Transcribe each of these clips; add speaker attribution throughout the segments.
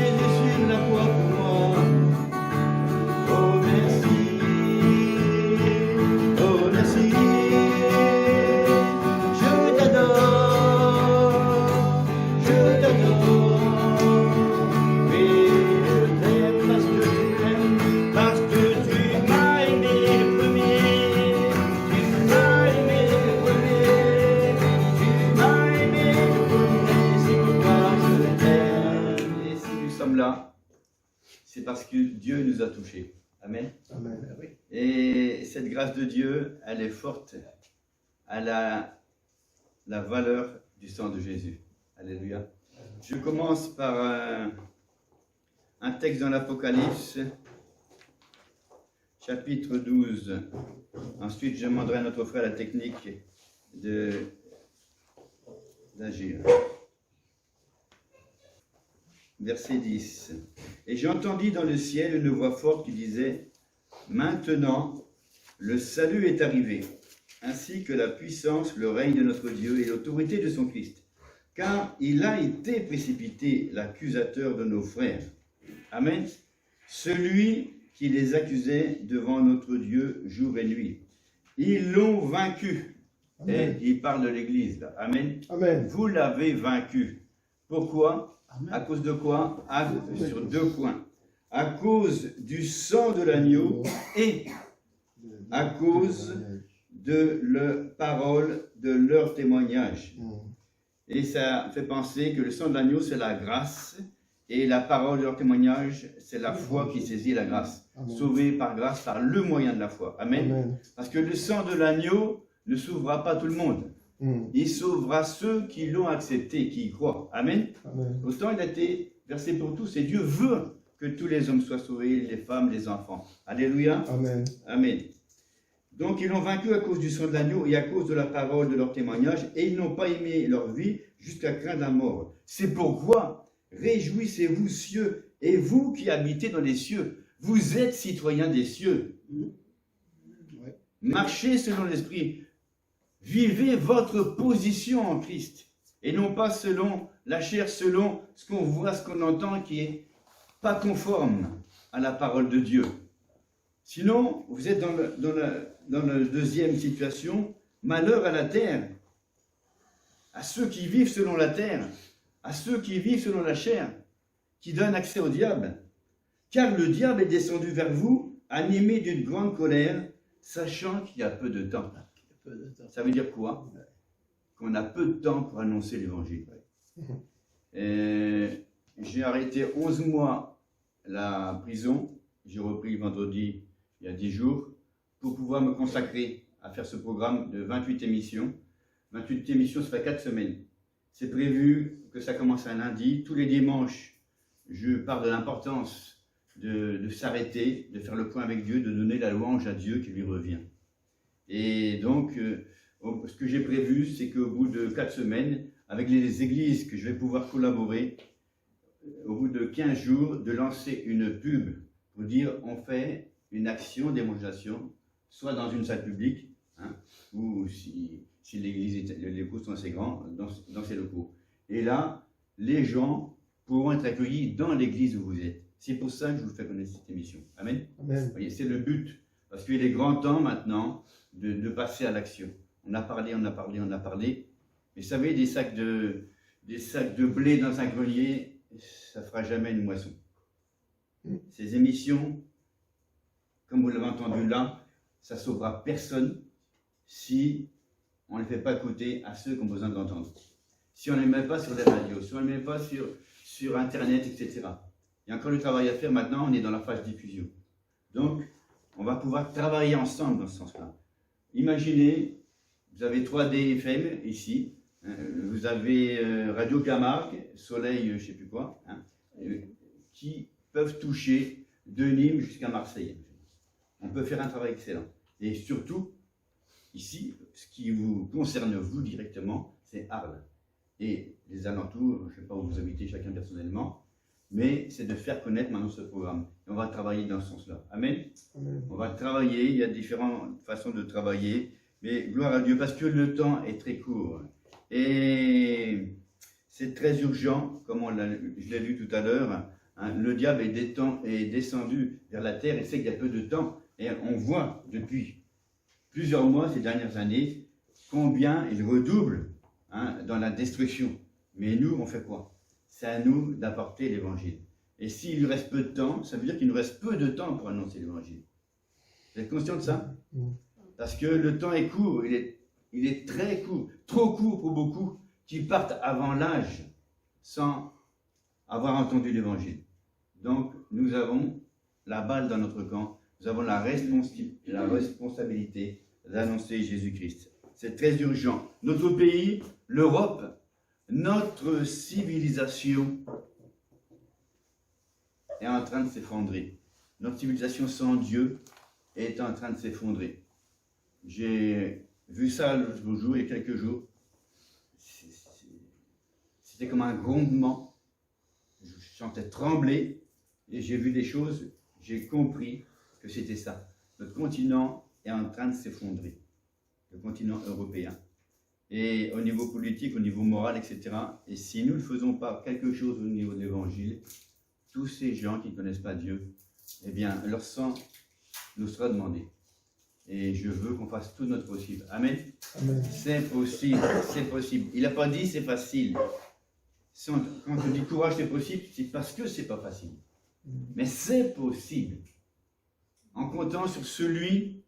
Speaker 1: Jésus sur la croix pour moi. Oh merci, oh merci. Je t'adore, je t'adore. Oui, je t'aime parce que tu m'aimes, parce que tu m'as aimé le premier. Tu m'as aimé le premier. Tu m'as aimé le premier. C'est pourquoi je t'aime. Et si nous sommes là, c'est parce que Dieu nous a touchés. Amen.
Speaker 2: Amen.
Speaker 1: Et cette grâce de Dieu, elle est forte. Elle a la valeur du sang de Jésus. Alléluia. Je commence par un texte dans l'Apocalypse, chapitre 12. Ensuite, je demanderai à notre frère la technique d'agir. Verset 10. Et j'entendis dans le ciel une voix forte qui disait: Maintenant, le salut est arrivé, ainsi que la puissance, le règne de notre Dieu et l'autorité de son Christ. Car il a été précipité l'accusateur de nos frères. Amen. Celui qui les accusait devant notre Dieu jour et nuit. Ils l'ont vaincu.
Speaker 2: Amen.
Speaker 1: Et il parle de l'Église là. Amen.
Speaker 2: Amen.
Speaker 1: Vous l'avez vaincu. Pourquoi?
Speaker 2: Amen.
Speaker 1: À cause de quoi? Sur deux points. À cause du sang de l'agneau et à cause de leur parole, de leur témoignage. Et ça fait penser que le sang de l'agneau, c'est la grâce, et la parole de leur témoignage, c'est la foi qui saisit la grâce.
Speaker 2: Amen.
Speaker 1: Sauvé par grâce, par le moyen de la foi. Amen.
Speaker 2: Amen.
Speaker 1: Parce que le sang de l'agneau ne sauvera pas tout le monde. Il sauvera ceux qui l'ont accepté, qui y croient. Amen.
Speaker 2: Amen.
Speaker 1: Autant il a été versé pour tous, et Dieu veut que tous les hommes soient sauvés, les femmes, les enfants. Alléluia.
Speaker 2: Amen.
Speaker 1: Amen. Donc ils l'ont vaincu à cause du sang de l'agneau et à cause de la parole de leur témoignage, et ils n'ont pas aimé leur vie jusqu'à craindre la mort. C'est pourquoi réjouissez-vous, cieux, et vous qui habitez dans les cieux, vous êtes citoyens des cieux.
Speaker 2: Ouais.
Speaker 1: Marchez selon l'esprit. Vivez votre position en Christ, et non pas selon la chair, selon ce qu'on voit, ce qu'on entend, qui est pas conforme à la parole de Dieu. Sinon, vous êtes dans la deuxième situation, malheur à la terre, à ceux qui vivent selon la terre, à ceux qui vivent selon la chair, qui donnent accès au diable. Car le diable est descendu vers vous, animé d'une grande colère, sachant qu'il y a peu de temps. Ça veut dire quoi? Qu'on a peu de temps pour annoncer l'évangile. J'ai arrêté 11 mois la prison. J'ai repris vendredi, il y a 10 jours, pour pouvoir me consacrer à faire ce programme de 28 émissions. 28 émissions, ça fait 4 semaines. C'est prévu que ça commence un lundi. Tous les dimanches, je parle de l'importance de s'arrêter, de faire le point avec Dieu, de donner la louange à Dieu qui lui revient. Et donc, ce que j'ai prévu, c'est qu'au bout de 4 semaines, avec les églises que je vais pouvoir collaborer, au bout de 15 jours, de lancer une pub pour dire on fait une action d'évangélisation, soit dans une salle publique, hein, ou si l'église, les locaux sont assez grands, dans ces locaux. Et là, les gens pourront être accueillis dans l'église où vous êtes. C'est pour ça que je vous fais connaître cette émission. Amen. Amen. Vous voyez, c'est le but. Parce qu'il est grand temps maintenant de passer à l'action. On a parlé. Mais vous savez, des sacs de blé dans un grenier, ça ne fera jamais une moisson. Ces émissions, comme vous l'avez entendu là, ça ne sauvera personne si on ne les fait pas écouter à ceux qui ont besoin d'entendre. Si on ne les met pas sur les radios, si on ne les met pas sur Internet, etc. Il y a encore du travail à faire. Maintenant, on est dans la phase diffusion. Donc, on va pouvoir travailler ensemble dans ce sens-là. Imaginez, vous avez 3D FM ici, vous avez Radio Camargue, Soleil, je ne sais plus quoi, hein, qui peuvent toucher de Nîmes jusqu'à Marseille. On peut faire un travail excellent. Et surtout, ici, ce qui vous concerne vous directement, c'est Arles. Et les alentours, je ne sais pas où vous habitez chacun personnellement, mais c'est de faire connaître maintenant ce programme. Et on va travailler dans ce sens-là. Amen. Amen. On va travailler, il y a différentes façons de travailler, mais gloire à Dieu, parce que le temps est très court. Et c'est très urgent, comme je l'ai lu tout à l'heure, Hein, le diable est descendu vers la terre et sait qu'il y a peu de temps. Et on voit depuis plusieurs mois, ces dernières années, combien il redouble dans la destruction. Mais nous, on fait quoi? C'est à nous d'apporter l'évangile. Et s'il lui reste peu de temps, ça veut dire qu'il nous reste peu de temps pour annoncer l'évangile. Vous êtes conscient de ça? Parce que le temps est court, il est très court, trop court pour beaucoup qui partent avant l'âge sans avoir entendu l'évangile. Donc, nous avons la balle dans notre camp, nous avons la responsabilité d'annoncer Jésus-Christ. C'est très urgent. Notre pays, l'Europe, notre civilisation est en train de s'effondrer. Notre civilisation sans Dieu est en train de s'effondrer. J'ai vu ça l'autre jour, il y a quelques jours. C'était comme un grondement. Je sentais trembler et j'ai vu des choses. J'ai compris que c'était ça. Notre continent est en train de s'effondrer. Le continent européen. Et au niveau politique, au niveau moral, etc. Et si nous ne faisons pas quelque chose au niveau de l'évangile, tous ces gens qui ne connaissent pas Dieu, eh bien, leur sang nous sera demandé. Et je veux qu'on fasse tout notre possible. Amen.
Speaker 2: Amen.
Speaker 1: C'est possible, c'est possible. Il n'a pas dit c'est facile. Quand on dit courage c'est possible, c'est parce que c'est pas facile. Mais c'est possible. En comptant sur celui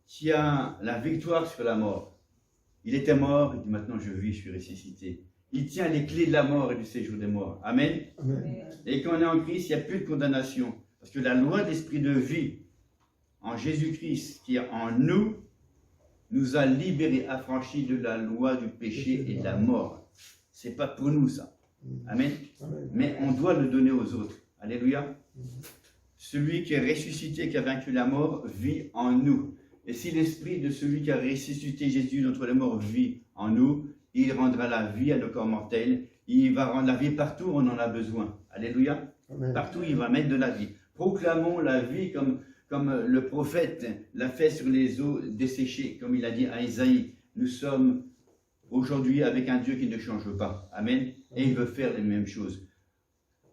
Speaker 1: qui a la victoire sur la mort. Il était mort, il dit maintenant je vis, je suis ressuscité. Il tient les clés de la mort et du séjour des morts. Amen.
Speaker 2: Amen.
Speaker 1: Et quand on est en Christ, il n'y a plus de condamnation. Parce que la loi d'esprit de vie en Jésus-Christ qui est en nous, nous a libérés, affranchis de la loi du péché et de la mort. C'est pas pour nous ça. Amen.
Speaker 2: Amen.
Speaker 1: Mais on doit le donner aux autres. Alléluia. Celui qui est ressuscité, qui a vaincu la mort, vit en nous. Et si l'esprit de celui qui a ressuscité Jésus d'entre les morts vit en nous, il rendra la vie à nos corps mortels. Il va rendre la vie partout où on en a besoin. Alléluia.
Speaker 2: Amen.
Speaker 1: Partout, il va mettre de la vie. Proclamons la vie comme le prophète l'a fait sur les eaux desséchées, comme il a dit à Isaïe. Nous sommes aujourd'hui avec un Dieu qui ne change pas. Amen. Et il veut faire les mêmes choses.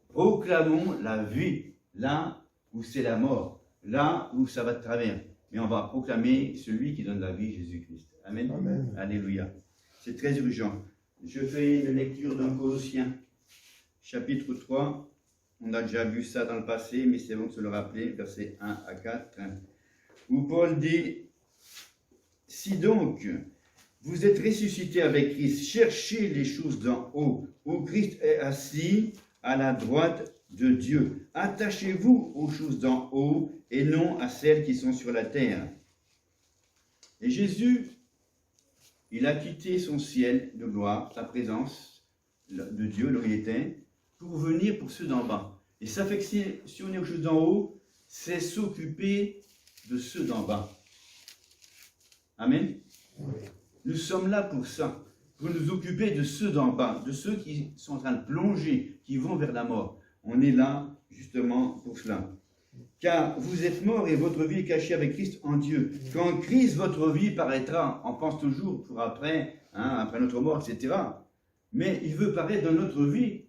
Speaker 1: Proclamons la vie là où c'est la mort, là où ça va de travers. Mais on va proclamer celui qui donne la vie, Jésus-Christ. Amen.
Speaker 2: Amen.
Speaker 1: Alléluia. C'est très urgent. Je fais une lecture dans Colossiens, chapitre 3. On a déjà vu ça dans le passé, mais c'est bon de se le rappeler, versets 1 à 4, où Paul dit « Si donc vous êtes ressuscités avec Christ, cherchez les choses d'en haut, où Christ est assis à la droite de Dieu. Attachez-vous aux choses d'en haut et non à celles qui sont sur la terre. » Et Jésus, il a quitté son ciel de gloire, sa présence de Dieu, là où il était, pour venir pour ceux d'en bas. Et ça fait que si on est aux choses d'en haut, c'est s'occuper de ceux d'en bas. Amen. Nous sommes là pour ça, pour nous occuper de ceux d'en bas, de ceux qui sont en train de plonger, qui vont vers la mort. On est là justement pour cela. Car vous êtes morts et votre vie est cachée avec Christ en Dieu. Quand Christ, votre vie paraîtra, on pense toujours pour après, après notre mort, etc. Mais il veut paraître dans notre vie.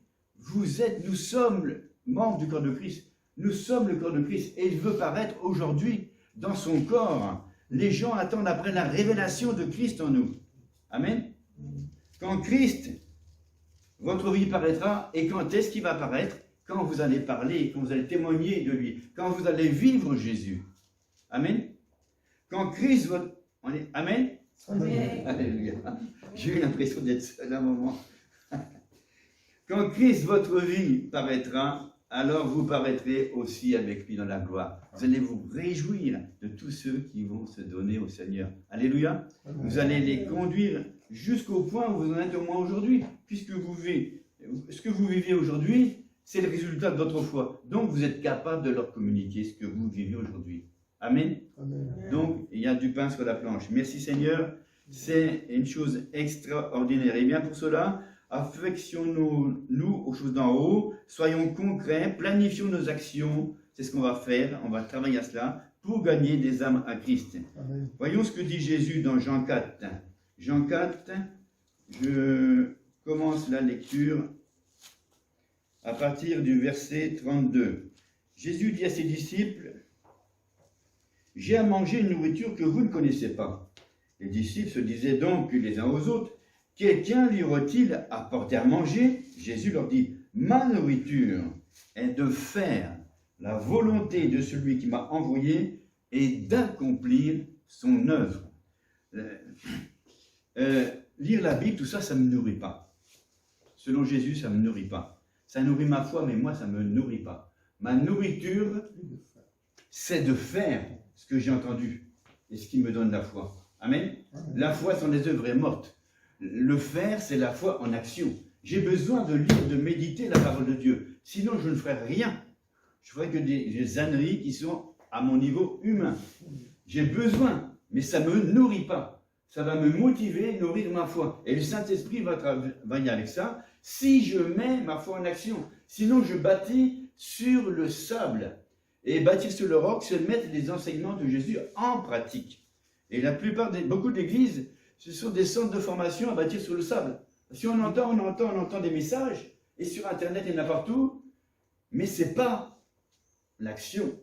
Speaker 1: Nous sommes membres du corps de Christ. Nous sommes le corps de Christ. Et il veut paraître aujourd'hui dans son corps. Les gens attendent après la révélation de Christ en nous. Amen. Quand Christ, votre vie paraîtra, et quand est-ce qu'il va paraître? Quand vous allez parler, quand vous allez témoigner de lui, quand vous allez vivre Jésus. Amen. Quand Christ, Amen.
Speaker 2: Amen.
Speaker 1: Alléluia. J'ai eu l'impression d'être seul à un moment. Quand Christ, votre vie, paraîtra, alors vous paraîtrez aussi avec lui dans la gloire. Vous allez vous réjouir de tous ceux qui vont se donner au Seigneur. Alléluia. Vous allez les conduire jusqu'au point où vous en êtes au moins aujourd'hui, puisque vous vivez. Ce que vous vivez aujourd'hui, c'est le résultat de votre foi. Donc, vous êtes capable de leur communiquer ce que vous vivez aujourd'hui. Amen.
Speaker 2: Amen.
Speaker 1: Donc, il y a du pain sur la planche. Merci Seigneur. C'est une chose extraordinaire. Et bien pour cela, affectionnons-nous aux choses d'en haut, soyons concrets, planifions nos actions. C'est ce qu'on va faire. On va travailler à cela pour gagner des âmes à Christ.
Speaker 2: Amen.
Speaker 1: Voyons ce que dit Jésus dans Jean 4. Jean 4, je commence la lecture à partir du verset 32. Jésus dit à ses disciples, « J'ai à manger une nourriture que vous ne connaissez pas. » Les disciples se disaient donc les uns aux autres, « Quelqu'un lui aurait-il apporté à manger ?» Jésus leur dit, « Ma nourriture est de faire la volonté de celui qui m'a envoyé et d'accomplir son œuvre. » Lire la Bible, tout ça, ça ne me nourrit pas. Selon Jésus, ça ne me nourrit pas. Ça nourrit ma foi, mais moi, ça ne me nourrit pas. Ma nourriture, c'est de faire ce que j'ai entendu et ce qui me donne la foi. Amen. La foi sans les œuvres est morte. Le faire, c'est la foi en action. J'ai besoin de lire, de méditer la parole de Dieu. Sinon, je ne ferai rien. Je ferai que des âneries qui sont à mon niveau humain. J'ai besoin, mais ça ne me nourrit pas. Ça va me motiver, nourrir ma foi. Et le Saint-Esprit va travailler avec ça si je mets ma foi en action. Sinon, je bâtis sur le sable. Et bâtir sur le roc, c'est mettre les enseignements de Jésus en pratique. Et la plupart, beaucoup d'églises, ce sont des centres de formation à bâtir sur le sable. Si on entend des messages, et sur Internet, il y en a partout, mais ce n'est pas l'action.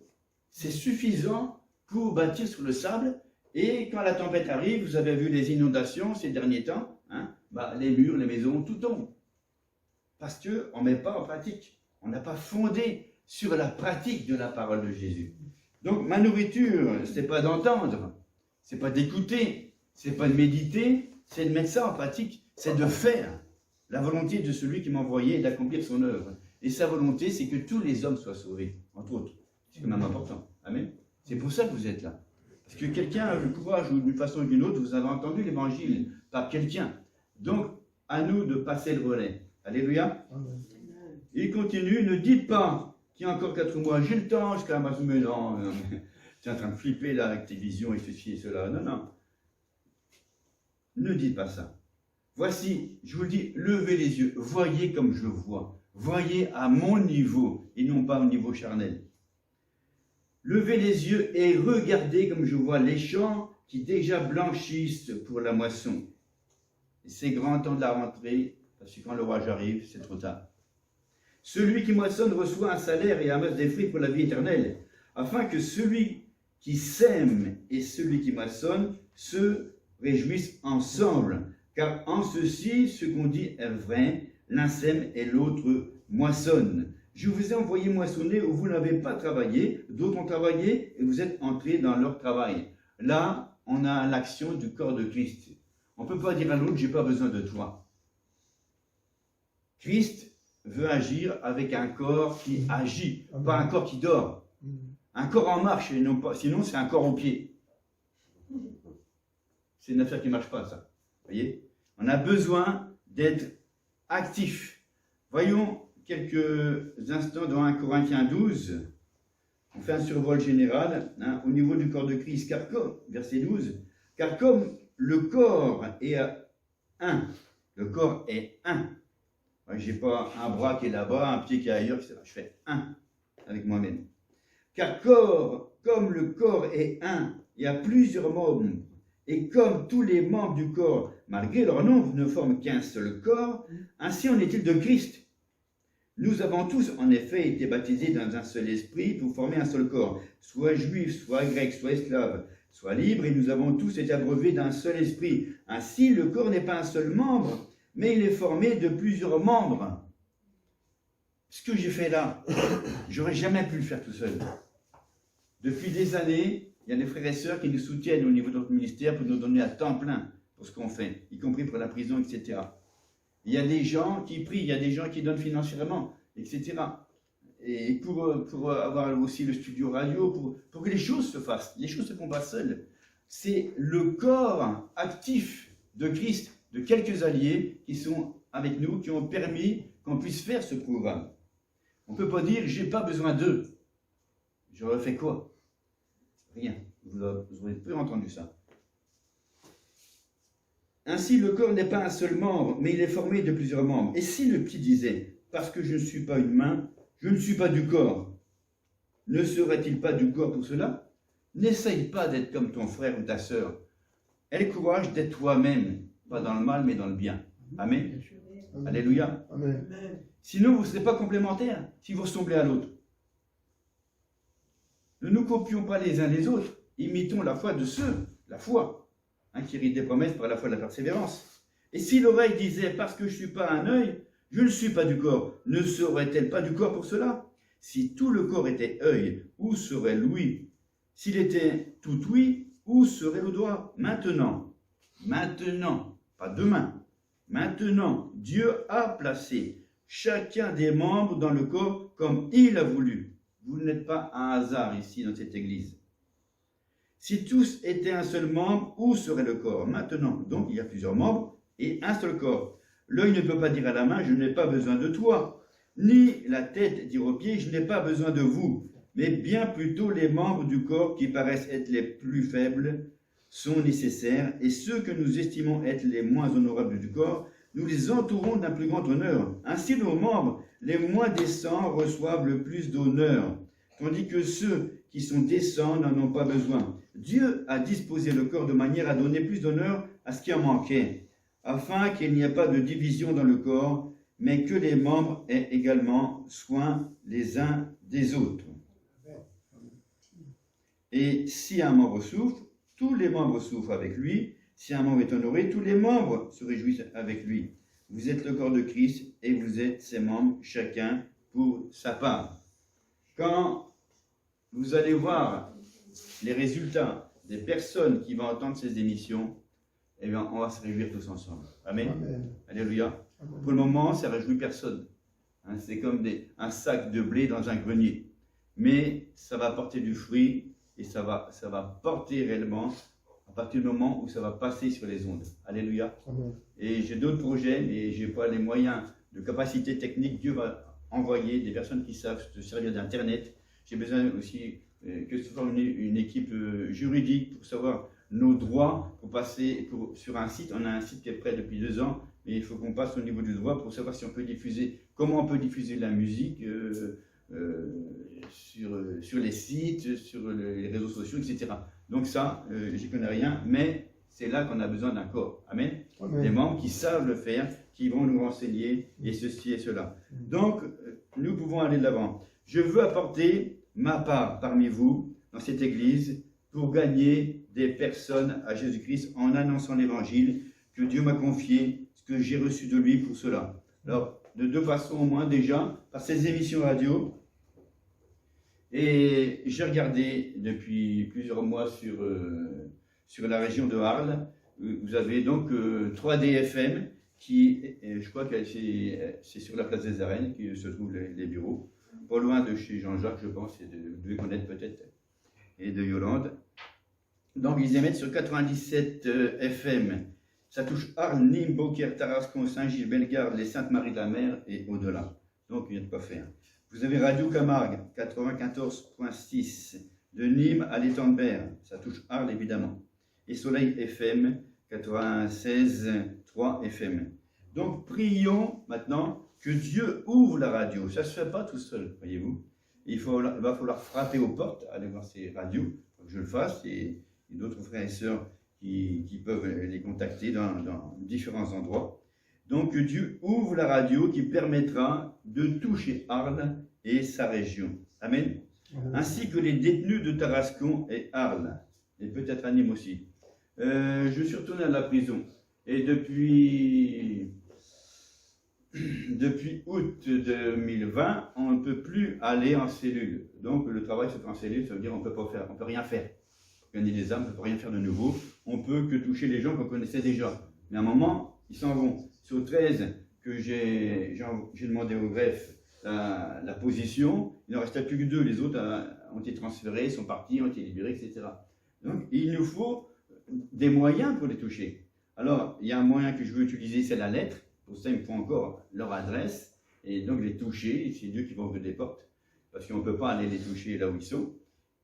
Speaker 1: C'est suffisant pour bâtir sur le sable. Et quand la tempête arrive, vous avez vu les inondations ces derniers temps, les murs, les maisons, tout tombe. Parce qu'on ne met pas en pratique. On n'a pas fondé sur la pratique de la parole de Jésus. Donc ma nourriture, ce n'est pas d'entendre, ce n'est pas d'écouter, ce n'est pas de méditer, c'est de mettre ça en pratique, c'est de faire la volonté de celui qui m'a envoyé et d'accomplir son œuvre. Et sa volonté, c'est que tous les hommes soient sauvés, entre autres. C'est quand même important. Amen. C'est pour ça que vous êtes là. Parce que quelqu'un a le courage, ou d'une façon ou d'une autre, vous avez entendu l'évangile par quelqu'un. Donc, à nous de passer le relais. Alléluia. Amen. Il continue, ne dites pas qu'il y a encore 4 mois, j'ai le temps, jusqu'à ma non, tu es en train de flipper là avec tes visions et ceci et cela. Non, non. Ne dites pas ça. Voici, je vous le dis, levez les yeux, voyez comme je vois. Voyez à mon niveau et non pas au niveau charnel. Levez les yeux et regardez comme je vois les champs qui déjà blanchissent pour la moisson. Et c'est grand temps de la rentrée, parce que quand l'orage arrive, c'est trop tard. Celui qui moissonne reçoit un salaire et amasse des fruits pour la vie éternelle, afin que celui qui sème et celui qui moissonne se réjouissent ensemble. Car en ceci, ce qu'on dit est vrai, l'un sème et l'autre moissonne. Je vous ai envoyé moissonner où vous n'avez pas travaillé, d'autres ont travaillé et vous êtes entrés dans leur travail. Là, on a l'action du corps de Christ. On ne peut pas dire à l'autre, j'ai pas besoin de toi. Christ veut agir avec un corps qui agit, pas un corps qui dort. Un corps en marche, et non pas, sinon c'est un corps au pied. C'est une affaire qui ne marche pas, ça. Vous voyez? On a besoin d'être actif. Voyons quelques instants dans 1 Corinthiens 12. On fait un survol général au niveau du corps de Christ, car comme, verset 12, car comme le corps est un, le corps est un. Je n'ai pas un bras qui est là-bas, un pied qui est ailleurs, etc. Je fais un avec moi-même. Car comme le corps est un, il y a plusieurs membres. Et comme tous les membres du corps, malgré leur nombre, ne forment qu'un seul corps, ainsi en est-il de Christ. Nous avons tous, en effet, été baptisés dans un seul esprit pour former un seul corps, soit juif, soit grec, soit esclave, soit libre, et nous avons tous été abreuvés d'un seul esprit. Ainsi, le corps n'est pas un seul membre, mais il est formé de plusieurs membres. Ce que j'ai fait là, j'aurais jamais pu le faire tout seul. Depuis des années, il y a des frères et sœurs qui nous soutiennent au niveau de notre ministère pour nous donner à temps plein pour ce qu'on fait, y compris pour la prison, etc. Il y a des gens qui prient, il y a des gens qui donnent financièrement, etc. Et pour avoir aussi le studio radio, pour que les choses se fassent. Les choses ne se font pas seules. C'est le corps actif de Christ, de quelques alliés qui sont avec nous, qui ont permis qu'on puisse faire ce programme. On ne peut pas dire, j'ai pas besoin d'eux. J'aurais fait quoi? Rien. Vous aurez peu entendu ça. Ainsi, le corps n'est pas un seul membre, mais il est formé de plusieurs membres. Et si le pied disait, parce que je ne suis pas une main, je ne suis pas du corps, ne serait-il pas du corps pour cela? N'essaye pas d'être comme ton frère ou ta sœur. Aie le courage d'être toi-même, pas dans le mal, mais dans le bien. Amen.
Speaker 2: Amen.
Speaker 1: Alléluia.
Speaker 2: Amen.
Speaker 1: Sinon, vous ne serez pas complémentaires si vous ressemblez à l'autre. Ne nous copions pas les uns les autres, imitons la foi de ceux, la foi, qui hérite des promesses par la foi de la persévérance. Et si l'oreille disait, parce que je ne suis pas un œil, je ne suis pas du corps, ne serait-elle pas du corps pour cela? Si tout le corps était œil, où serait l'ouïe? S'il était tout ouïe, où serait le doigt? Maintenant, pas demain, maintenant, Dieu a placé chacun des membres dans le corps comme il a voulu. Vous n'êtes pas un hasard ici dans cette église. Si tous étaient un seul membre, où serait le corps? Maintenant, donc il y a plusieurs membres et un seul corps. L'œil ne peut pas dire à la main, je n'ai pas besoin de toi, ni la tête dire aux pieds, je n'ai pas besoin de vous, mais bien plutôt les membres du corps qui paraissent être les plus faibles sont nécessaires, et ceux que nous estimons être les moins honorables du corps, nous les entourons d'un plus grand honneur. Ainsi, nos membres, les moins décents, reçoivent le plus d'honneur, tandis que ceux qui sont décents n'en ont pas besoin. Dieu a disposé le corps de manière à donner plus d'honneur à ce qui en manquait, afin qu'il n'y ait pas de division dans le corps, mais que les membres aient également soin les uns des autres. Et si un membre souffre, tous les membres souffrent avec lui. Si un membre est honoré, tous les membres se réjouissent avec lui. Vous êtes le corps de Christ et vous êtes ses membres, chacun pour sa part. Quand vous allez voir les résultats des personnes qui vont entendre ces émissions, eh bien, on va se réjouir tous ensemble. Amen.
Speaker 2: Amen.
Speaker 1: Alléluia.
Speaker 2: Amen.
Speaker 1: Pour le moment, ça ne réjouit personne. C'est comme un sac de blé dans un grenier. Mais ça va porter du fruit et ça va porter réellement à partir du moment où ça va passer sur les ondes. Alléluia.
Speaker 2: Amen.
Speaker 1: Et j'ai d'autres projets, mais je n'ai pas les moyens de capacité technique. Dieu va envoyer des personnes qui savent se servir d'Internet. J'ai besoin aussi que ce soit une équipe juridique pour savoir nos droits, pour passer sur un site. On a un site qui est prêt depuis 2 ans, mais il faut qu'on passe au niveau du droit pour savoir si on peut diffuser, comment on peut diffuser la musique sur les sites, sur les réseaux sociaux, etc. Donc ça, j'y connais rien, mais c'est là qu'on a besoin d'un corps. Amen.
Speaker 2: Amen.
Speaker 1: Des membres qui savent le faire, qui vont nous renseigner, et ceci et cela. Donc, nous pouvons aller de l'avant. Je veux apporter ma part parmi vous, dans cette église, pour gagner des personnes à Jésus-Christ en annonçant l'évangile que Dieu m'a confié, ce que j'ai reçu de lui pour cela. Alors, de 2 façons au moins déjà, par ces émissions radio. Et j'ai regardé depuis plusieurs mois sur la région de Arles. Vous avez donc 3DFM qui, je crois que c'est sur la place des Arènes qui se trouvent les bureaux, pas loin de chez Jean-Jacques, je pense, et vous devez connaître peut-être, et de Yolande. Donc ils émettent sur 97 FM. Ça touche Arles, Nîmes, Beaucaire, Tarascon, Saint-Gilles, Bellegarde, les Saintes-Maries de la Mer et au-delà. Donc il y a de quoi faire. Vous avez Radio Camargue, 94.6, de Nîmes à l'Étang de Berre. Ça touche Arles évidemment. Et Soleil FM, 96.3 FM. Donc prions maintenant que Dieu ouvre la radio. Ça ne se fait pas tout seul, voyez-vous. Il va falloir frapper aux portes, aller voir ces radios, que je le fasse, et d'autres frères et sœurs qui peuvent les contacter dans différents endroits. Donc que Dieu ouvre la radio qui permettra de toucher Arles et sa région. Amen. Ainsi que les détenus de Tarascon et Arles, et peut-être à Nîmes aussi. Je suis retourné à la prison, et depuis août 2020, on ne peut plus aller en cellule. Donc le travail se fait en cellule, ça veut dire qu'on ne peut rien faire. Gagner des armes, on ne peut rien faire de nouveau. On peut que toucher les gens qu'on connaissait déjà. Mais à un moment, ils s'en vont. Sur 13 que j'ai demandé au greffe la position, il n'en restait plus que 2. Les autres ont été transférés, sont partis, ont été libérés, etc. Donc il nous faut des moyens pour les toucher. Alors, il y a un moyen que je veux utiliser, c'est la lettre. Pour ça, il me faut encore leur adresse. Et donc les toucher, c'est Dieu qui va ouvrir des portes. Parce qu'on ne peut pas aller les toucher là où ils sont.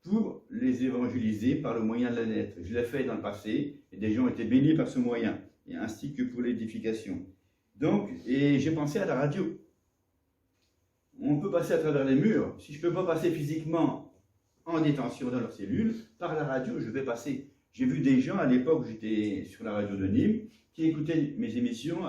Speaker 1: Pour les évangéliser par le moyen de la lettre. Je l'ai fait dans le passé, et des gens ont été bénis par ce moyen, et ainsi que pour l'édification. Donc, et j'ai pensé à la radio. On peut passer à travers les murs. Si je ne peux pas passer physiquement en détention dans leur cellule, par la radio, je vais passer. J'ai vu des gens à l'époque où j'étais sur la radio de Nîmes, qui écoutaient mes émissions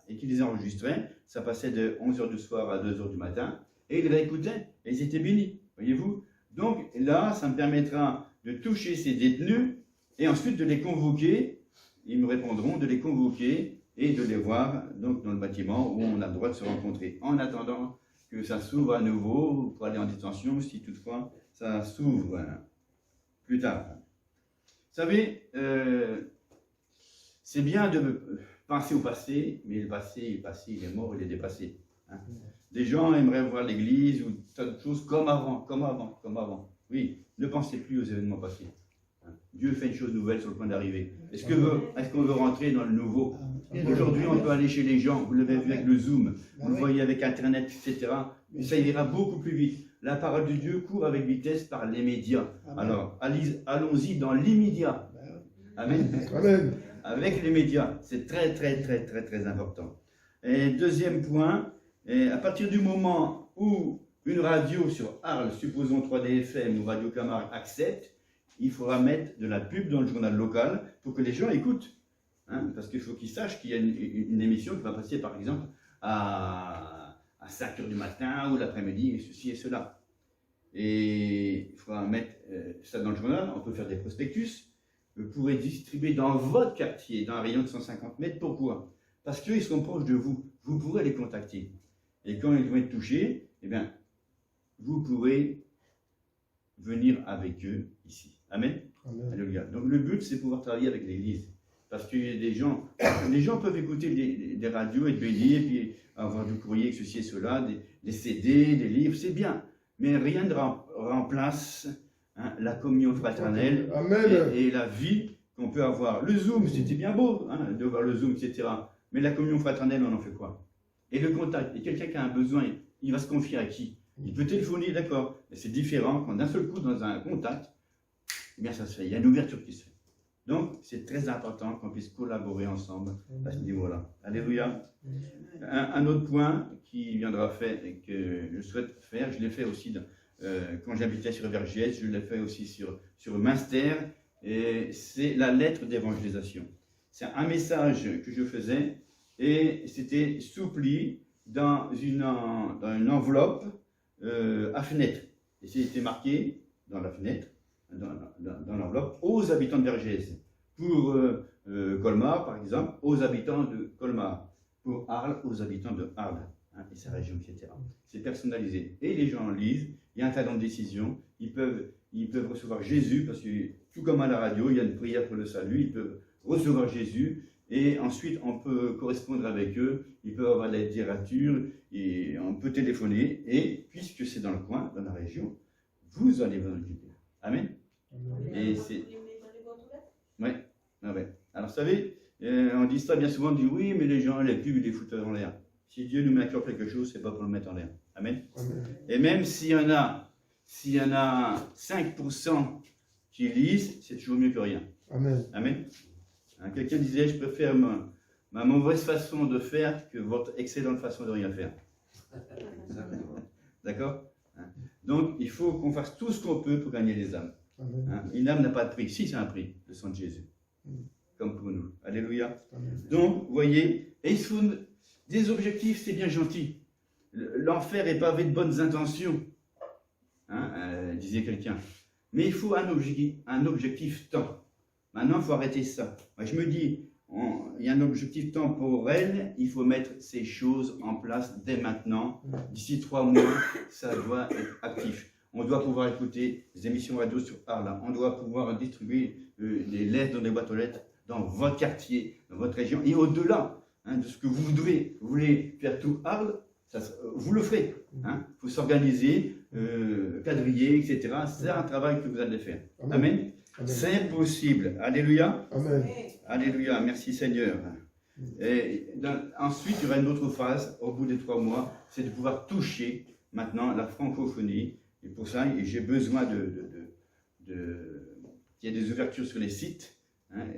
Speaker 1: et qui les enregistraient. Ça passait de 11h du soir à 2h du matin et ils réécoutaient et ils étaient bénis, voyez-vous. Donc là, ça me permettra de toucher ces détenus et ensuite de les convoquer. Ils me répondront de les convoquer et de les voir donc dans le bâtiment où on a le droit de se rencontrer. En attendant que ça s'ouvre à nouveau pour aller en détention, si toutefois ça s'ouvre plus tard. Vous savez, c'est bien de penser au passé, mais le passé, il est mort, il est dépassé. Hein. Des gens aimeraient voir l'Église ou tas de choses comme avant. Oui, ne pensez plus aux événements passés. Hein. Dieu fait une chose nouvelle sur le point d'arriver. Est-ce qu'on veut rentrer dans le nouveau? Aujourd'hui, on peut aller chez les gens, vous l'avez vu avec le Zoom, vous le voyez avec Internet, etc. Mais ça ira beaucoup plus vite. La parole de Dieu court avec vitesse par les médias. Alors, allons-y dans l'immédiat. Amen.
Speaker 2: Amen.
Speaker 1: Avec les médias, c'est très important. Et deuxième point, à partir du moment où une radio sur Arles, supposons 3DFM ou Radio Camargue accepte, il faudra mettre de la pub dans le journal local pour que les gens écoutent. Hein, parce qu'il faut qu'ils sachent qu'il y a une émission qui va passer par exemple à 5h du matin ou l'après-midi, et ceci et cela. Et il faudra mettre ça dans le journal, on peut faire des prospectus. Vous pourrez distribuer dans votre quartier, dans un rayon de 150 mètres. Pourquoi? Parce qu'ils sont proches de vous. Vous pourrez les contacter. Et quand ils vont être touchés, eh bien, vous pourrez venir avec eux ici. Amen. Alléluia. Donc le but, c'est pouvoir travailler avec l'Église. Parce que les gens peuvent écouter des radios, être bénis, et puis avoir du courrier, ceci et cela, des CD, des livres, c'est bien. Mais rien ne remplace la communion fraternelle et la vie qu'on peut avoir. Le Zoom, c'était bien beau de voir le Zoom, etc. Mais la communion fraternelle, on en fait quoi? Et le contact, et quelqu'un qui a un besoin, il va se confier à qui? Il peut téléphoner, d'accord, mais c'est différent quand d'un seul coup, dans un contact, eh bien ça se fait, il y a une ouverture qui se fait. Donc, c'est très important qu'on puisse collaborer ensemble à ce niveau-là. Alléluia. Un autre point qui viendra faire, et que je souhaite faire, je l'ai fait aussi quand j'habitais sur Vergès, je l'ai fait aussi sur Münster, et c'est la lettre d'évangélisation. C'est un message que je faisais, et c'était soupli dans une enveloppe à fenêtre. Et c'était marqué dans la fenêtre, dans l'enveloppe, aux habitants de Vergès. Pour Colmar, par exemple, aux habitants de Colmar. Pour Arles, aux habitants de Arles, et sa région, etc. C'est personnalisé. Et les gens lisent, il y a un talent de décision, ils peuvent recevoir Jésus, parce que tout comme à la radio, il y a une prière pour le salut, ils peuvent recevoir Jésus, et ensuite on peut correspondre avec eux, ils peuvent avoir la littérature, et on peut téléphoner, et puisque c'est dans le coin, dans la région, vous allez vous occuper. Amen. Et c'est... Ouais. Alors, vous savez, on dit ça bien souvent, on dit oui, mais les gens, les pubs, ils les foutent en l'air. Si Dieu nous met à cœur quelque chose, c'est pas pour le mettre en l'air. Amen. Et même s'il y en a 5% qui lisent, c'est toujours mieux que rien. Amen. Quelqu'un disait, je préfère ma mauvaise façon de faire que votre excellente façon de rien faire. D'accord? Donc, il faut qu'on fasse tout ce qu'on peut pour gagner les âmes. Une âme n'a pas de prix. Si, c'est un prix, le sang de Jésus. Comme pour nous. Alléluia. Donc, vous voyez, et il faut des objectifs, c'est bien gentil. L'enfer est pavé de bonnes intentions, disait quelqu'un. Mais il faut un objectif temps. Maintenant, il faut arrêter ça. Moi, je me dis, il y a un objectif temporel, il faut mettre ces choses en place dès maintenant. D'ici 3 mois, ça doit être actif. On doit pouvoir écouter des émissions radio sur Arles. On doit pouvoir distribuer des lettres dans des boîtes aux lettres dans votre quartier, dans votre région. Et au-delà de ce que vous voulez faire tout Arles, vous le ferez. Il faut s'organiser, quadriller, etc. C'est un travail que vous allez faire. Amen. C'est possible. Alléluia.
Speaker 2: Amen.
Speaker 1: Alléluia. Merci Seigneur. Et ensuite, il y aura une autre phase, au bout des 3 mois, c'est de pouvoir toucher maintenant la francophonie. Et pour ça, j'ai besoin qu'il y ait des ouvertures sur les sites,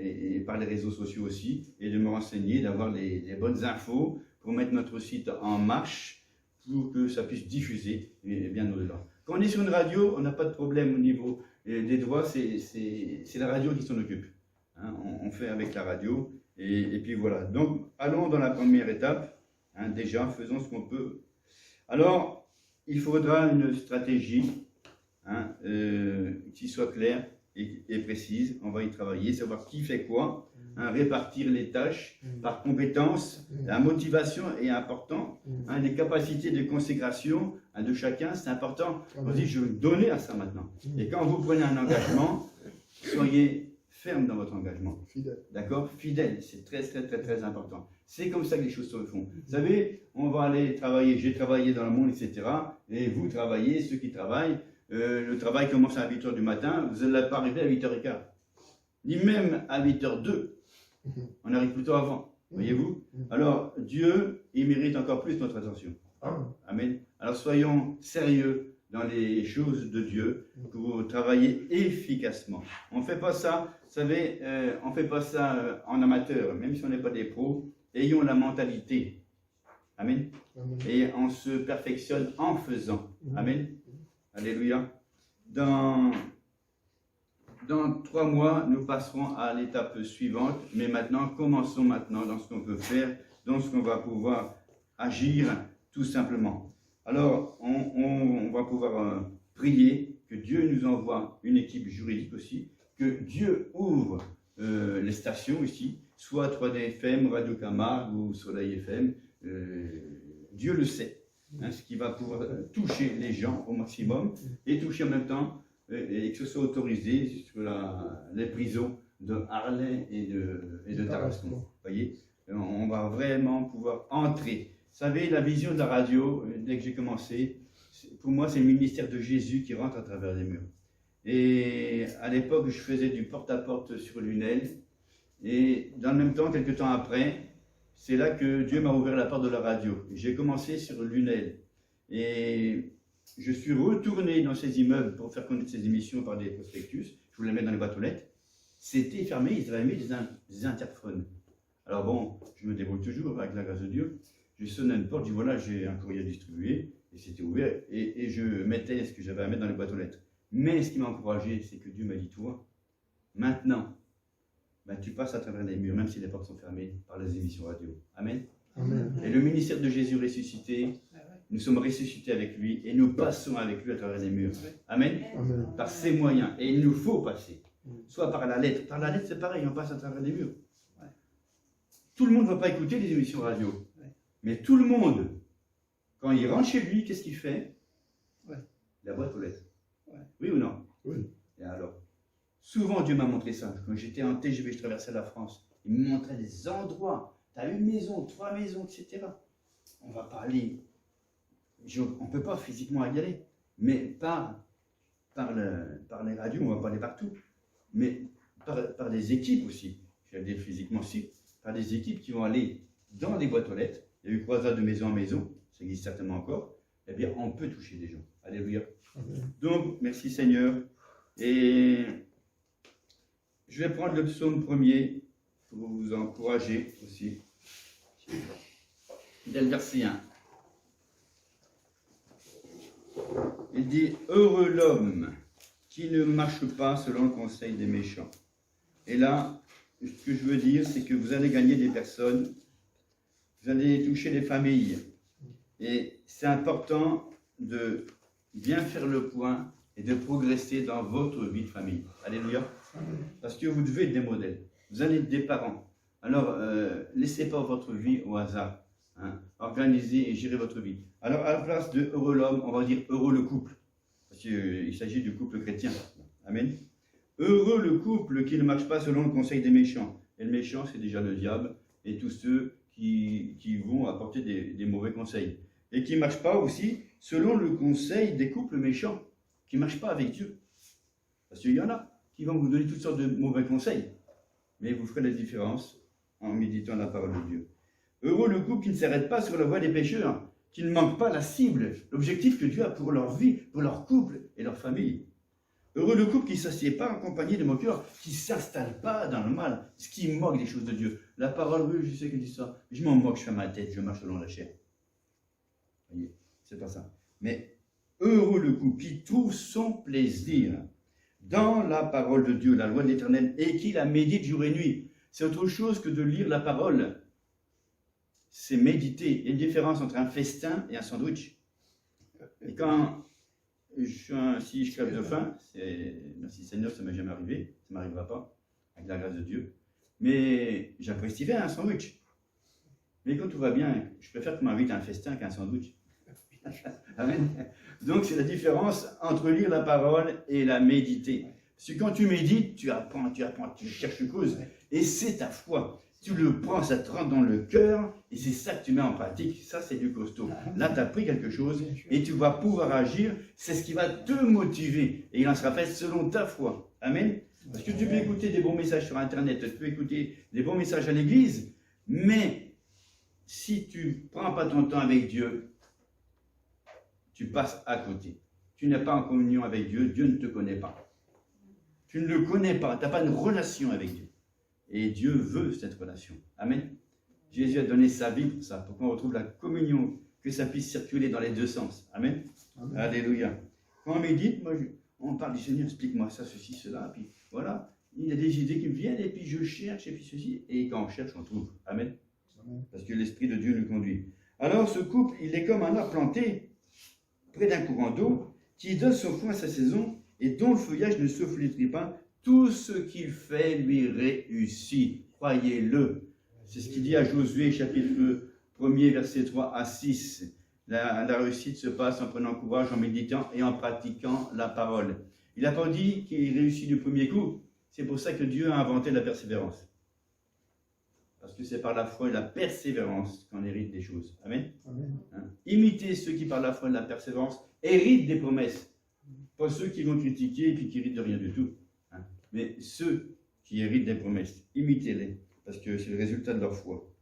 Speaker 1: et par les réseaux sociaux aussi, et de me renseigner, d'avoir les bonnes infos pour mettre notre site en marche, pour que ça puisse diffuser bien au-delà. Quand on est sur une radio, on n'a pas de problème au niveau des droits, c'est la radio qui s'en occupe. On fait avec la radio, Et puis voilà. Donc, allons dans la première étape. Hein, déjà, faisons ce qu'on peut. Alors, il faudra une stratégie hein, qui soit claire et précise. On va y travailler, savoir qui fait quoi, hein, répartir les tâches par compétence. La motivation est importante. Hein, les capacités de consécration hein, de chacun, c'est important. On dit, je veux me donner à ça maintenant. Et quand vous prenez un engagement, soyez ferme dans votre engagement.
Speaker 2: Fidèle.
Speaker 1: D'accord? Fidèle, c'est très, très, très, très important. C'est comme ça que les choses se font. Vous savez, on va aller travailler, j'ai travaillé dans le monde, etc. Et vous travaillez, ceux qui travaillent, le travail commence à 8h du matin, vous n'allez pas arriver à 8h15. Ni même à 8h02. On arrive plutôt avant. Voyez-vous? Alors, Dieu, il mérite encore plus notre attention. Amen. Alors, soyons sérieux dans les choses de Dieu pour travailler efficacement. On ne fait pas ça, vous savez, on ne fait pas ça en amateur, même si on n'est pas des pros. Ayons la mentalité. Amen. Et on se perfectionne en faisant. Amen. Alléluia. Dans 3 mois, nous passerons à l'étape suivante. Mais maintenant, commençons maintenant dans ce qu'on peut faire, dans ce qu'on va pouvoir agir, tout simplement. Alors, on va pouvoir prier que Dieu nous envoie une équipe juridique aussi, que Dieu ouvre les stations ici, soit 3D FM, Radio Camargue ou Soleil FM. Dieu le sait, hein, ce qui va pouvoir toucher les gens au maximum et toucher en même temps et que ce soit autorisé sur les prisons de Harlay et de Tarascon. Vous voyez, on va vraiment pouvoir entrer. Vous savez, la vision de la radio, dès que j'ai commencé, pour moi, c'est le ministère de Jésus qui rentre à travers les murs. Et à l'époque, je faisais du porte-à-porte sur Lunel. Et dans le même temps, quelques temps après, c'est là que Dieu m'a ouvert la porte de la radio. J'ai commencé sur Lunel. Et je suis retourné dans ces immeubles pour faire connaître ces émissions par des prospectus. Je voulais les mettre dans les boîtes aux lettres. C'était fermé, ils avaient mis des interphones. Alors bon, je me débrouille toujours avec la grâce de Dieu. Je sonne à une porte, je dis voilà, j'ai un courrier à distribuer. Et c'était ouvert. Et je mettais ce que j'avais à mettre dans les boîtes aux lettres. Mais ce qui m'a encouragé, c'est que Dieu m'a dit, toi, maintenant, ben, tu passes à travers les murs, même si les portes sont fermées, par les émissions radio. Amen.
Speaker 2: Amen.
Speaker 1: Et le ministère de Jésus ressuscité, nous sommes ressuscités avec lui et nous passons avec lui à travers les murs. Amen.
Speaker 2: Amen.
Speaker 1: Par ses moyens. Et il nous faut passer. Soit par la lettre. Par la lettre, c'est pareil, on passe à travers les murs. Tout le monde ne va pas écouter les émissions radio. Mais tout le monde, quand il rentre chez lui, qu'est-ce qu'il fait? La boîte aux lettres. Oui ou non?
Speaker 2: Oui.
Speaker 1: Et alors, souvent Dieu m'a montré ça. Quand j'étais en TGV, je traversais la France. Il me montrait des endroits. Tu as une maison, 3 maisons, etc. On va pas aller. On ne peut pas physiquement y aller. Mais par les radios, on va pas aller partout. Mais par des équipes aussi. Je vais dire physiquement aussi. Par des équipes qui vont aller dans les boîtes aux lettres. Il y a eu croisade de maison en maison. Ça existe certainement encore. Eh bien, on peut toucher des gens. Alléluia.
Speaker 2: Amen.
Speaker 1: Donc, merci Seigneur. Et je vais prendre le psaume 1er pour vous encourager aussi. Dès le verset 1. Il dit « Heureux l'homme qui ne marche pas selon le conseil des méchants. » Et là, ce que je veux dire, c'est que vous allez gagner des personnes, vous allez toucher les familles. Et c'est important de bien faire le point et de progresser dans votre vie de famille. Alléluia. Parce que vous devez être des modèles. Vous allez être des parents. Alors, laissez pas votre vie au hasard. Hein. Organisez et gérez votre vie. Alors, à la place de heureux l'homme, on va dire heureux le couple. Parce qu'il s'agit du couple chrétien. Amen. Heureux le couple qui ne marche pas selon le conseil des méchants. Et le méchant, c'est déjà le diable et tous ceux qui vont apporter des mauvais conseils. Et qui ne marchent pas aussi selon le conseil des couples méchants, qui ne marchent pas avec Dieu. Parce qu'il y en a qui vont vous donner toutes sortes de mauvais conseils. Mais vous ferez la différence en méditant la parole de Dieu. Heureux le couple qui ne s'arrête pas sur la voie des pécheurs, qui ne manque pas la cible, l'objectif que Dieu a pour leur vie, pour leur couple et leur famille. Heureux le couple qui ne s'assied pas en compagnie de moqueurs, qui ne s'installe pas dans le mal, ce qui moque des choses de Dieu. La parole, oui, je sais qu'elle dit ça, je m'en moque, je fais ma tête, je marche selon la chair. Vous voyez, c'est pas ça. Mais heureux le couple qui trouve son plaisir dans la parole de Dieu, la loi de l'Éternel, et qui la médite jour et nuit. C'est autre chose que de lire la parole. C'est méditer. Il y a une différence entre un festin et un sandwich. Et quand si je crève de faim, merci Seigneur, ça ne m'est jamais arrivé, ça ne m'arrivera pas, avec la grâce de Dieu. Mais j'apprécie bien un sandwich. Mais quand tout va bien, je préfère qu'on m'invite à un festin qu'à un sandwich. Amen. Donc c'est la différence entre lire la parole et la méditer. Parce que quand tu médites, tu apprends, tu cherches une cause. Et c'est ta foi. Tu le prends, ça te rentre dans le cœur, et c'est ça que tu mets en pratique. Ça, c'est du costaud. Là, tu as pris quelque chose, et tu vas pouvoir agir. C'est ce qui va te motiver. Et il en sera fait selon ta foi. Amen. Parce que tu peux écouter des bons messages sur Internet, tu peux écouter des bons messages à l'église, mais si tu ne prends pas ton temps avec Dieu, tu passes à côté. Tu n'es pas en communion avec Dieu, Dieu ne te connaît pas. Tu ne le connais pas, tu n'as pas une relation avec Dieu. Et Dieu veut cette relation. Amen. Jésus a donné sa vie pour ça, pour qu'on retrouve la communion, que ça puisse circuler dans les deux sens. Amen. Amen. Alléluia. Quand on médite, on parle du Seigneur, explique-moi ça, ceci, cela, puis voilà. Il y a des idées qui me viennent, et puis je cherche, et puis ceci. Et quand on cherche, on trouve. Amen. Amen. Parce que l'Esprit de Dieu nous conduit. Alors ce couple, il est comme un arbre planté près d'un courant d'eau, qui donne son fruit à sa saison, et dont le feuillage ne se flétrit pas. Tout ce qu'il fait lui réussit. Croyez-le. C'est ce qu'il dit à Josué, chapitre 1er, versets 3 à 6. La réussite se passe en prenant courage, en méditant et en pratiquant la parole. Il n'a pas dit qu'il réussit du premier coup. C'est pour ça que Dieu a inventé la persévérance. Parce que c'est par la foi et la persévérance qu'on hérite des choses. Amen. Amen. Hein? Imitez ceux qui, par la foi et la persévérance, héritent des promesses. Pas ceux qui vont critiquer et puis qui héritent de rien du tout. Hein? Mais ceux qui héritent des promesses, imitez-les, parce que c'est le résultat de leur foi.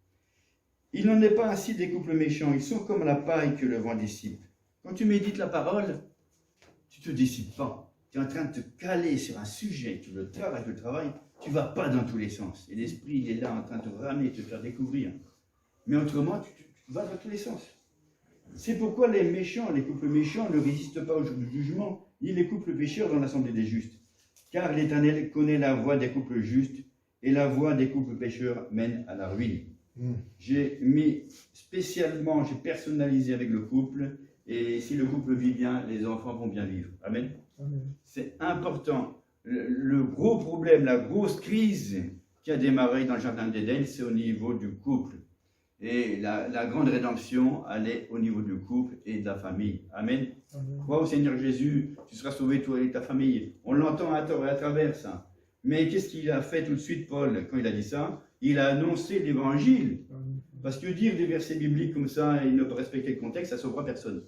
Speaker 1: Il n'en est pas ainsi des couples méchants. Ils sont comme la paille que le vent dissipe. Quand tu médites la parole, tu ne te dissipes pas. Tu es en train de te caler sur un sujet, tu le travailles, tu ne vas pas dans tous les sens. Et l'esprit, il est là en train de te ramener, de te faire découvrir. Mais autrement, tu vas dans tous les sens. C'est pourquoi les méchants, les couples méchants ne résistent pas au jour du jugement, ni les couples pécheurs dans l'assemblée des justes. Car l'Éternel connaît la voie des couples justes, et la voie des couples pécheurs mène à la ruine. J'ai mis spécialement, j'ai personnalisé avec le couple, et si le couple vit bien, les enfants vont bien vivre. Amen. Amen. C'est important. Le gros problème, la grosse crise qui a démarré dans le jardin d'Éden, c'est au niveau du couple. Et la grande rédemption, elle est au niveau du couple et de la famille. Amen. Amen. Crois au Seigneur Jésus, tu seras sauvé toi et ta famille. On l'entend à tort et à travers ça. Mais qu'est-ce qu'il a fait tout de suite, Paul, quand il a dit ça? Il a annoncé l'évangile. Parce que dire des versets bibliques comme ça et ne pas respecter le contexte, ça ne sauvera personne.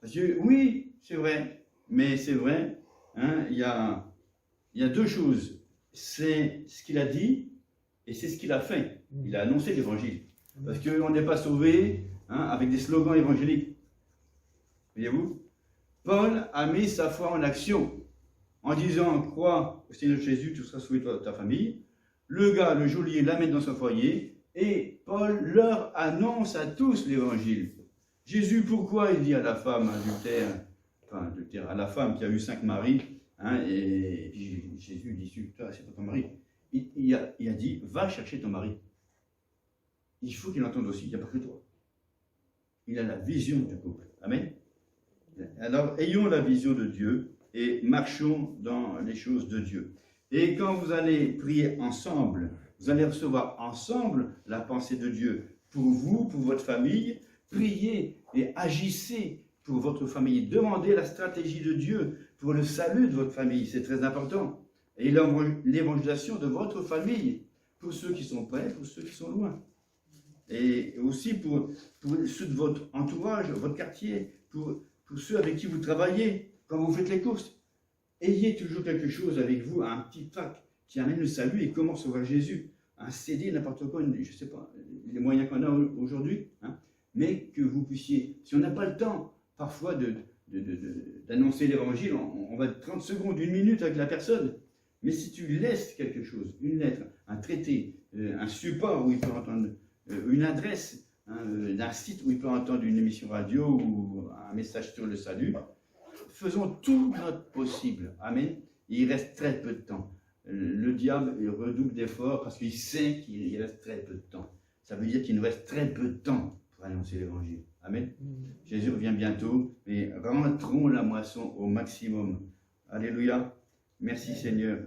Speaker 1: Parce que oui, c'est vrai, mais c'est vrai, hein, il y a deux choses. C'est ce qu'il a dit et c'est ce qu'il a fait. Il a annoncé l'évangile. Parce qu'on n'est pas sauvé avec des slogans évangéliques. Voyez-vous? Paul a mis sa foi en action en disant, crois au Seigneur Jésus, tu seras sauvé toi et ta famille. Le gars, le geôlier, l'amène dans son foyer et Paul leur annonce à tous l'évangile. Jésus, pourquoi il dit à la femme adultère, à la femme qui a eu 5 maris, et puis Jésus dit, c'est pas ton mari. Il a dit, va chercher ton mari. Il faut qu'il entende aussi, il n'y a pas que toi. Il a la vision du couple. Amen. Alors, ayons la vision de Dieu et marchons dans les choses de Dieu. Et quand vous allez prier ensemble, vous allez recevoir ensemble la pensée de Dieu pour vous, pour votre famille. Priez et agissez pour votre famille. Demandez la stratégie de Dieu pour le salut de votre famille. C'est très important. Et l'évangélisation de votre famille, pour ceux qui sont près, pour ceux qui sont loin. Et aussi pour ceux de votre entourage, votre quartier, pour ceux avec qui vous travaillez, quand vous faites les courses. Ayez toujours quelque chose avec vous, un petit pack qui amène le salut et comment recevoir Jésus. Un CD, n'importe quoi, je ne sais pas, les moyens qu'on a aujourd'hui, mais que vous puissiez, si on n'a pas le temps parfois d'annoncer l'évangile, on va 30 secondes, 1 minute avec la personne, mais si tu laisses quelque chose, une lettre, un traité, un support où il peut entendre, une adresse d'un site où il peut entendre une émission radio ou un message sur le salut, faisons tout notre possible. Amen. Il reste très peu de temps. le diable il redouble d'efforts parce qu'il sait qu'il reste très peu de temps. Ça veut dire qu'il nous reste très peu de temps pour annoncer l'évangile. Amen. Jésus revient bientôt, mais rentrons la moisson au maximum. Alléluia. Merci Seigneur.